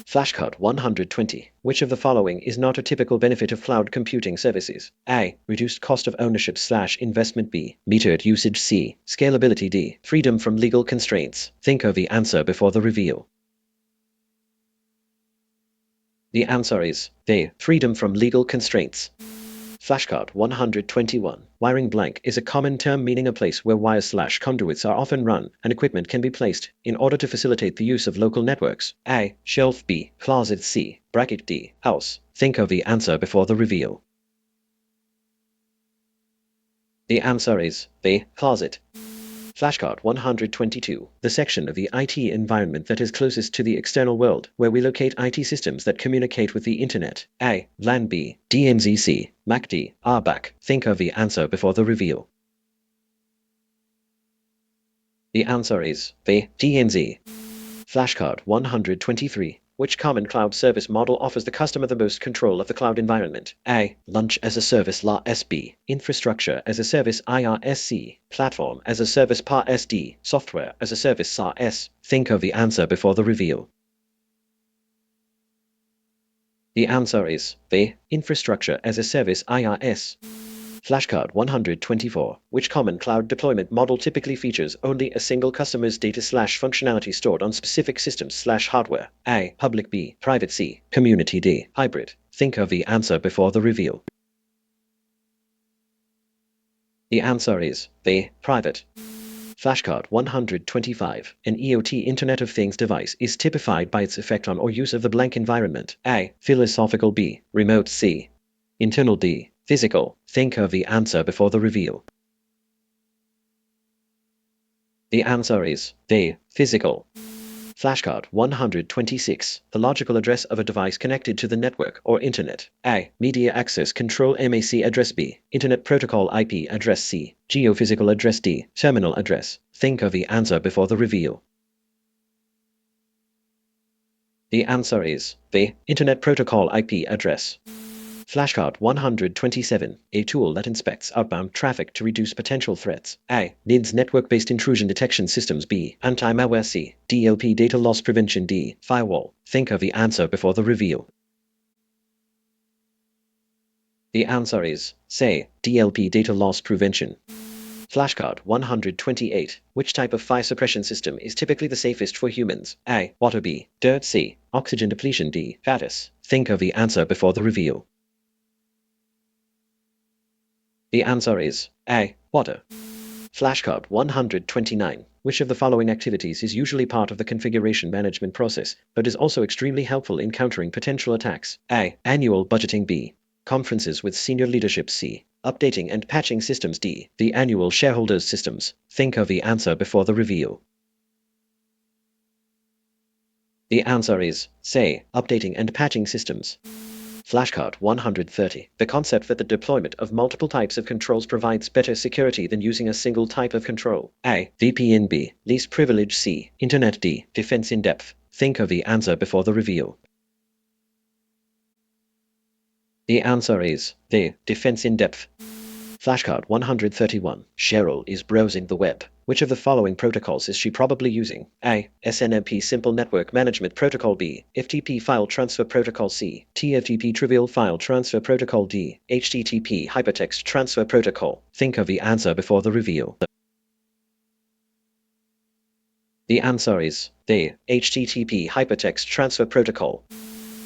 Flashcard 120. Which of the following is not a typical benefit of cloud computing services? A. Reduced cost of ownership/investment. B. Metered usage. C. Scalability. D. Freedom from legal constraints. Think of the answer before the reveal. The answer is A. Freedom from legal constraints. Flashcard 121. Wiring blank is a common term meaning a place where wires/conduits are often run and equipment can be placed in order to facilitate the use of local networks. A. Shelf. B. Closet. C. Bracket. D. House. Think of the answer before the reveal. The answer is B. Closet. Flashcard 122. The section of the IT environment that is closest to the external world, where we locate IT systems that communicate with the Internet. A. LAN. B. DMZ. MAC-D. RBAC. Think of the answer before the reveal. The answer is B. DMZ. Flashcard 123. Which common cloud service model offers the customer the most control of the cloud environment? A. Lunch as a Service LAS-B. Infrastructure as a Service IRSC. Platform as a Service PAR-SD. Software as a Service SAR-S. Think of the answer before the reveal. The answer is B. Infrastructure as a Service IRS. Flashcard 124. Which common cloud deployment model typically features only a single customer's data/functionality stored on specific systems/hardware? A. Public. B. Private. C. Community. D. Hybrid. Think of the answer before the reveal. The answer is B. Private. Flashcard 125. An IoT Internet of Things device is typified by its effect on or use of the blank environment. A. Philosophical. B. Remote. C. Internal. D. Physical. Think of the answer before the reveal. The answer is D. Physical. Flashcard 126. The logical address of a device connected to the network or Internet. A. Media Access Control MAC address. B. Internet Protocol IP address. C. Geophysical address. D. Terminal address. Think of the answer before the reveal. The answer is B. Internet Protocol IP address. Flashcard 127. A tool that inspects outbound traffic to reduce potential threats. A. NIDS Network-Based Intrusion Detection Systems. B. Anti-malware. C. DLP Data Loss Prevention. D. Firewall. Think of the answer before the reveal. The answer is, say, DLP data loss prevention. Flashcard 128. Which type of fire suppression system is typically the safest for humans? A. Water. B. Dirt. C. Oxygen depletion. D. Fatis. Think of the answer before the reveal. The answer is A. Water. Flashcard 129. Which of the following activities is usually part of the configuration management process, but is also extremely helpful in countering potential attacks? A. Annual budgeting. B. Conferences with senior leadership. C. Updating and patching systems. D. The annual shareholders systems. Think of the answer before the reveal. The answer is, say, updating and patching systems. Flashcard 130. The concept that the deployment of multiple types of controls provides better security than using a single type of control. A. VPN. B. Least privilege. C. Internet. D. Defense in depth. Think of the answer before the reveal. The answer is the defense in depth. Flashcard 131. Cheryl is browsing the web. Which of the following protocols is she probably using? A. SNMP Simple Network Management Protocol. B. FTP File Transfer Protocol. C. TFTP Trivial File Transfer Protocol. D. HTTP Hypertext Transfer Protocol. Think of the answer before the reveal. The answer is the HTTP Hypertext Transfer Protocol.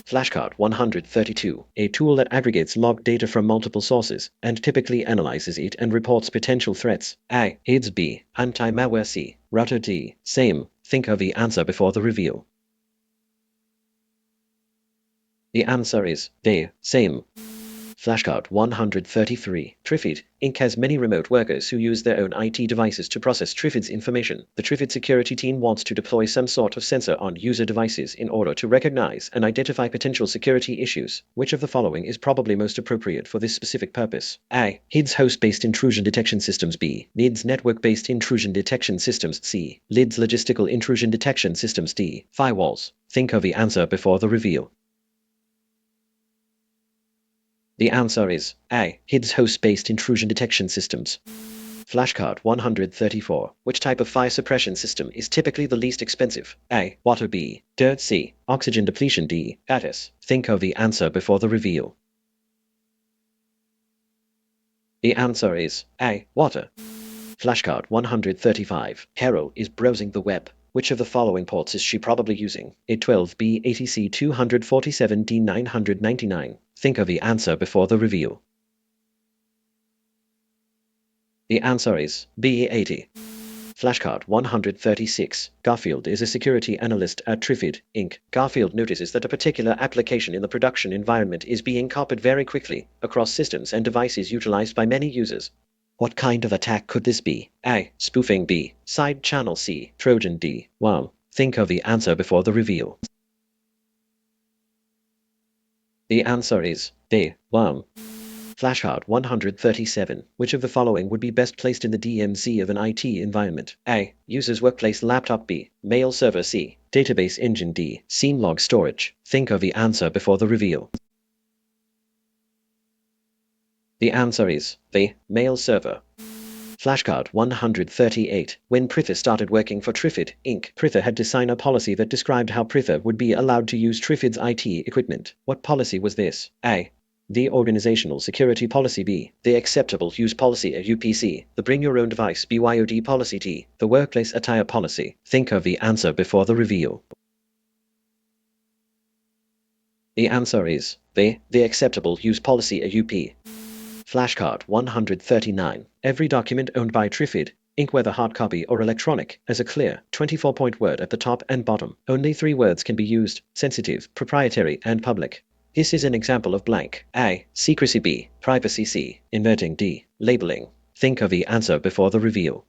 Flashcard 132. A tool that aggregates log data from multiple sources and typically analyzes it and reports potential threats. A. AIDS. B. Anti-malware. C. Router. D. Same. Think of the answer before the reveal. The answer is the same. Flashcard 133. Trifid, Inc. has many remote workers who use their own IT devices to process Trifid's information. The Trifid security team wants to deploy some sort of sensor on user devices in order to recognize and identify potential security issues. Which of the following is probably most appropriate for this specific purpose? A. HIDS host-based intrusion detection systems. B. NIDS network-based intrusion detection systems. C. LIDS logistical intrusion detection systems. D. Firewalls. Think of the answer before the reveal. The answer is A. HIDS host-based intrusion detection systems. Flashcard 134. Which type of fire suppression system is typically the least expensive? A. Water. B. Dirt. C. Oxygen depletion. D. Fatis. Think of the answer before the reveal. The answer is A. Water. Flashcard 135. Carol is browsing the web. Which of the following ports is she probably using? A12B ATC 247D 999. Think of the answer before the reveal. The answer is B80. Flashcard 136. Garfield is a security analyst at Trifid, Inc. Garfield notices that a particular application in the production environment is being copied very quickly across systems and devices utilized by many users. What kind of attack could this be? A. Spoofing. B. Side channel. C. Trojan. D. Wow. Think of the answer before the reveal. The answer is D. Worm. Flashcard 137. Which of the following would be best placed in the DMZ of an IT environment? A. User's workplace laptop. B. Mail server. C. Database engine. D. Scene log storage. Think of the answer before the reveal. The answer is the mail server. Flashcard 138. When Pritha started working for Trifid, Inc., Pritha had to sign a policy that described how Pritha would be allowed to use Trifid's IT equipment. What policy was this? A. The Organizational Security Policy. B. The Acceptable Use Policy UPC. The Bring Your Own Device BYOD Policy. D. The Workplace Attire Policy. Think of the answer before the reveal. The answer is the Acceptable Use Policy UP. Flashcard 139. Every document owned by Trifid, Inc., whether hard copy or electronic, has a clear 24-point word at the top and bottom. Only 3 words can be used: sensitive, proprietary, and public. This is an example of blank. A. Secrecy. B. Privacy. C. Inverting. D. Labeling. Think of the answer before the reveal.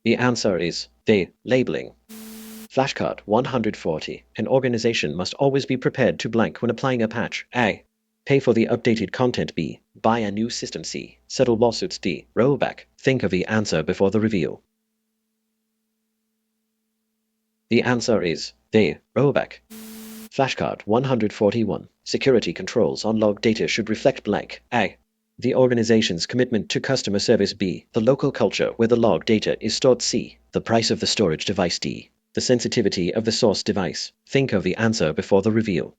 The answer is D. Labeling. Flashcard 140. An organization must always be prepared to blank when applying a patch. A. Pay for the updated content. B. Buy a new system. C. Settle lawsuits. D. Rollback. Think of the answer before the reveal. The answer is D. Rollback. Flashcard 141. Security controls on log data should reflect blank. A. The organization's commitment to customer service. B. The local culture where the log data is stored. C. The price of the storage device. D. The sensitivity of the source device. Think of the answer before the reveal.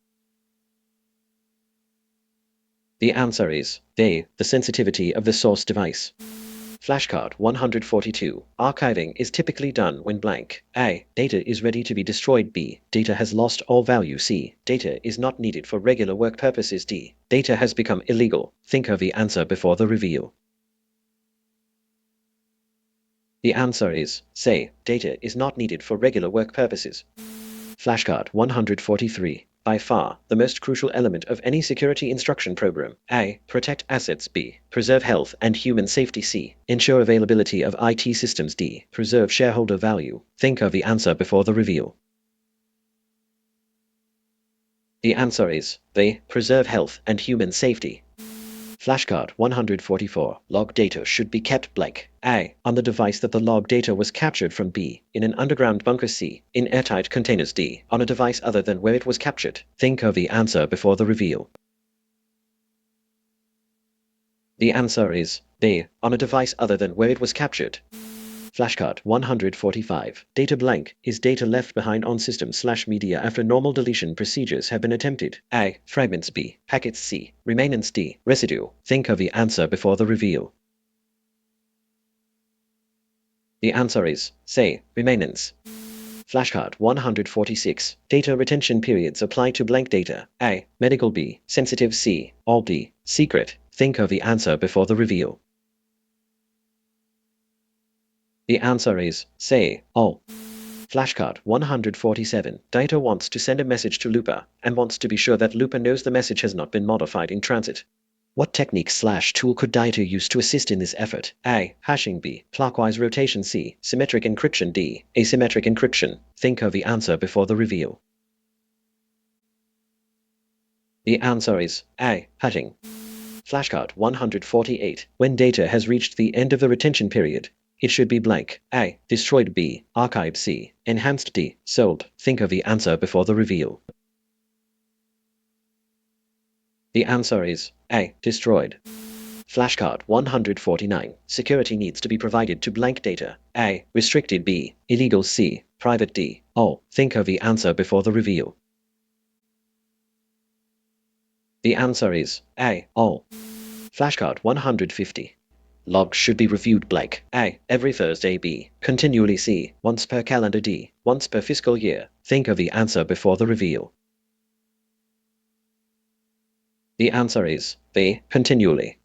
The answer is A. The sensitivity of the source device. Flashcard 142. Archiving is typically done when blank. A. Data is ready to be destroyed. B. Data has lost all value. C. Data is not needed for regular work purposes. D. Data has become illegal. Think of the answer before the reveal. The answer is C. Data is not needed for regular work purposes. Flashcard 143. By far, the most crucial element of any security instruction program. A. Protect assets. B. Preserve health and human safety. C. Ensure availability of IT systems. D. Preserve shareholder value. Think of the answer before the reveal. The answer is B. Preserve health and human safety. Flashcard 144. Log data should be kept blank. A. On the device that the log data was captured from. B. In an underground bunker. C. In airtight containers. D. On a device other than where it was captured. Think of the answer before the reveal. The answer is B. On a device other than where it was captured. Flashcard 145. Data blank is data left behind on system/media after normal deletion procedures have been attempted. A. Fragments. B. Packets. C. Remainance. D. Residue. Think of the answer before the reveal. The answer is C. Remainance. Flashcard 146. Data retention periods apply to blank data. A. Medical. B. Sensitive. C. All. D. Secret. Think of the answer before the reveal. The answer is C. All. Flashcard 147. Data wants to send a message to Looper and wants to be sure that Looper knows the message has not been modified in transit. What technique/tool could Data use to assist in this effort? A. Hashing. B. Clockwise rotation. C. Symmetric encryption. D. Asymmetric encryption. Think of the answer before the reveal. The answer is A. Hashing. Flashcard 148. When data has reached the end of the retention period, it should be blank. A. Destroyed. B. Archived. C. Enhanced. D. Sold. Think of the answer before the reveal. The answer is A. Destroyed. Flashcard 149. Security needs to be provided to blank data. A. Restricted. B. Illegal. C. Private. D. All. Think of the answer before the reveal. The answer is A. All. Flashcard 150. Logs should be reviewed blank. A. Every Thursday. B. Continually. C. Once per calendar. D. Once per fiscal year. Think of the answer before the reveal. The answer is B. Continually.